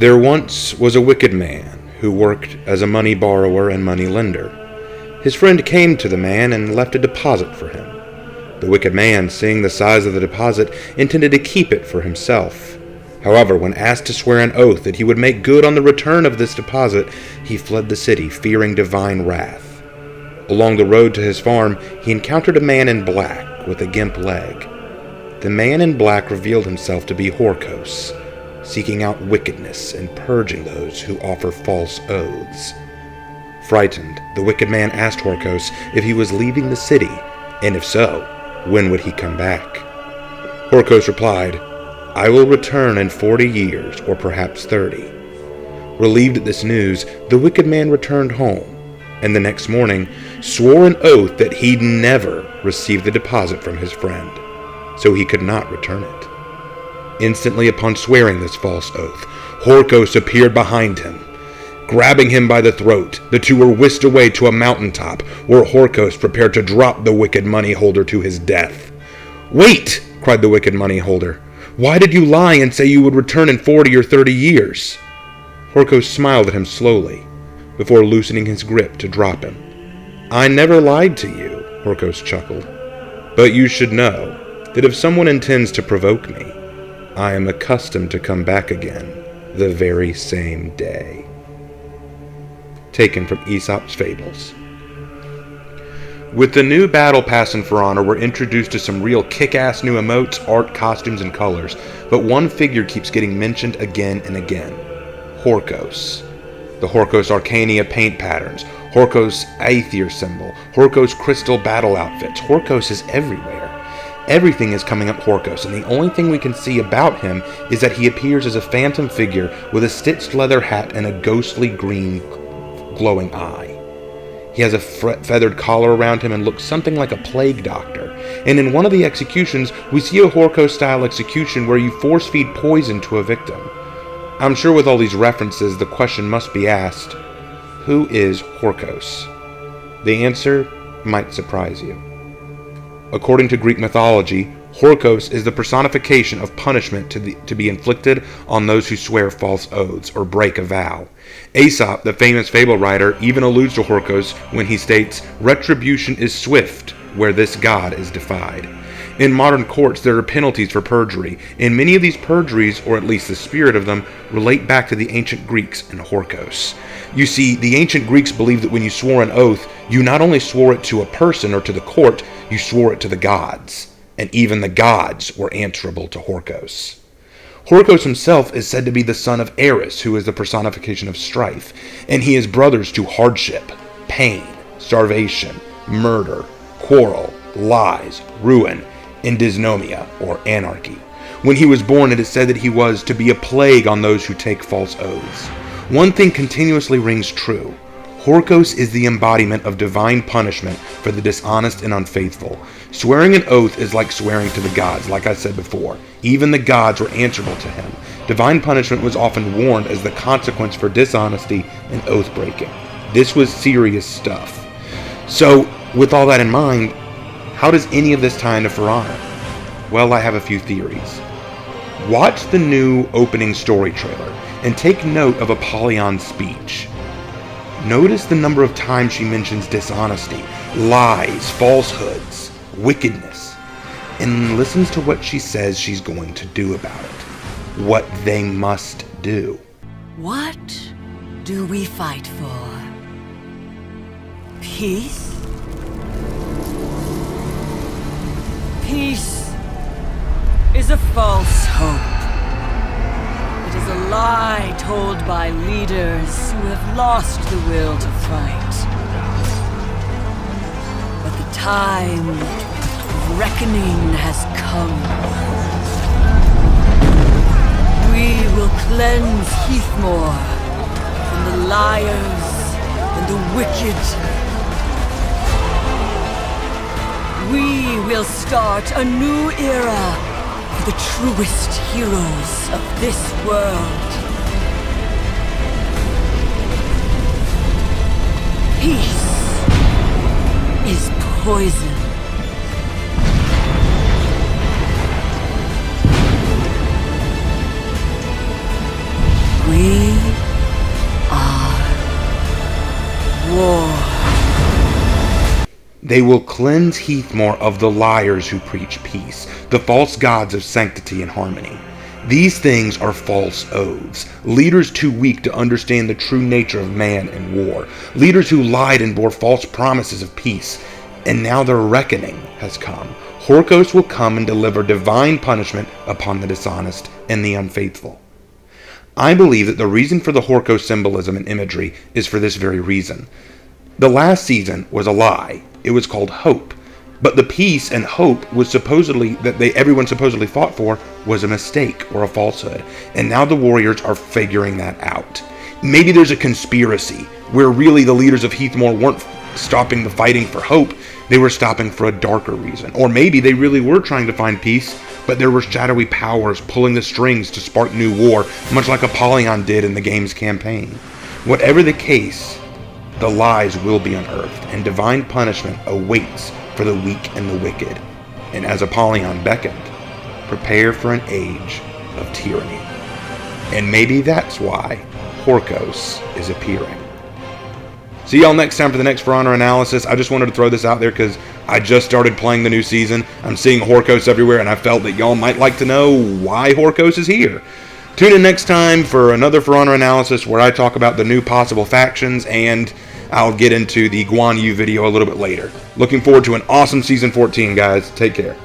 There once was a wicked man who worked as a money borrower and money lender. His friend came to the man and left a deposit for him. The wicked man, seeing the size of the deposit, intended to keep it for himself. However, when asked to swear an oath that he would make good on the return of this deposit, he fled the city, fearing divine wrath. Along the road to his farm, he encountered a man in black with a gimp leg. The man in black revealed himself to be Horkos, seeking out wickedness and purging those who offer false oaths. Frightened, the wicked man asked Horkos if he was leaving the city, and if so, when would he come back? Horkos replied, "I will return in 40 years, or perhaps 30. Relieved at this news, the wicked man returned home, and the next morning swore an oath that he'd never receive the deposit from his friend, so he could not return it. Instantly upon swearing this false oath, Horkos appeared behind him. Grabbing him by the throat, the two were whisked away to a mountaintop, where Horkos prepared to drop the wicked money holder to his death. "Wait!" cried the wicked money holder. "Why did you lie and say you would return in 40 or 30 years? Horkos smiled at him slowly, before loosening his grip to drop him. "I never lied to you," Horkos chuckled. "But you should know that if someone intends to provoke me, I am accustomed to come back again the very same day." Taken from Aesop's Fables. With the new Battle Pass and For Honor, we're introduced to some real kick-ass new emotes, art, costumes, and colors, but one figure keeps getting mentioned again and again. Horkos. The Horkos Arcania paint patterns, Horkos Aether symbol, Horkos crystal battle outfits. Horkos is everywhere. Everything is coming up Horkos, and the only thing we can see about him is that he appears as a phantom figure with a stitched leather hat and a ghostly green glowing eye. He has a feathered collar around him and looks something like a plague doctor. And in one of the executions, we see a Horkos-style execution where you force-feed poison to a victim. I'm sure with all these references, the question must be asked, who is Horkos? The answer might surprise you. According to Greek mythology, Horkos is the personification of punishment to be inflicted on those who swear false oaths or break a vow. Aesop, the famous fable writer, even alludes to Horkos when he states, "Retribution is swift where this god is defied." In modern courts, there are penalties for perjury, and many of these perjuries, or at least the spirit of them, relate back to the ancient Greeks and Horkos. You see, the ancient Greeks believed that when you swore an oath, you not only swore it to a person or to the court, you swore it to the gods. And even the gods were answerable to Horkos. Horkos himself is said to be the son of Eris, who is the personification of strife, and he is brothers to hardship, pain, starvation, murder, quarrel, lies, ruin, and dysnomia, or anarchy. When he was born, it is said that he was to be a plague on those who take false oaths. One thing continuously rings true. Horkos is the embodiment of divine punishment for the dishonest and unfaithful. Swearing an oath is like swearing to the gods, like I said before. Even the gods were answerable to him. Divine punishment was often warned as the consequence for dishonesty and oath-breaking. This was serious stuff. So, with all that in mind, how does any of this tie into For Honor? Well, I have a few theories. Watch the new opening story trailer and take note of Apollyon's speech. Notice the number of times she mentions dishonesty, lies, falsehoods, wickedness, and listens to what she says she's going to do about it. What they must do. What do we fight for? Peace? Peace is a false hope. It is a lie told by leaders who have lost the will to fight. But the time of reckoning has come. We will cleanse Heathmore from the liars and the wicked. We will start a new era for the truest heroes of this world. Peace is poison. We They will cleanse Heathmore of the liars who preach peace, the false gods of sanctity and harmony. These things are false oaths, leaders too weak to understand the true nature of man and war, leaders who lied and bore false promises of peace, and now their reckoning has come. Horkos will come and deliver divine punishment upon the dishonest and the unfaithful. I believe that the reason for the Horkos symbolism and imagery is for this very reason. The last season was a lie. It was called hope. But the peace and hope was supposedly that everyone supposedly fought for was a mistake or a falsehood. And now the warriors are figuring that out. Maybe there's a conspiracy where really the leaders of Heathmore weren't stopping the fighting for hope. They were stopping for a darker reason. Or maybe they really were trying to find peace, but there were shadowy powers pulling the strings to spark new war, much like Apollyon did in the game's campaign. Whatever the case, the lies will be unearthed, and divine punishment awaits for the weak and the wicked. And as Apollyon beckoned, prepare for an age of tyranny. And maybe that's why Horkos is appearing. See y'all next time for the next For Honor analysis. I just wanted to throw this out there because I just started playing the new season. I'm seeing Horkos everywhere, and I felt that y'all might like to know why Horkos is here. Tune in next time for another For Honor analysis where I talk about the new possible factions, and I'll get into the Guan Yu video a little bit later. Looking forward to an awesome Season 14, guys. Take care.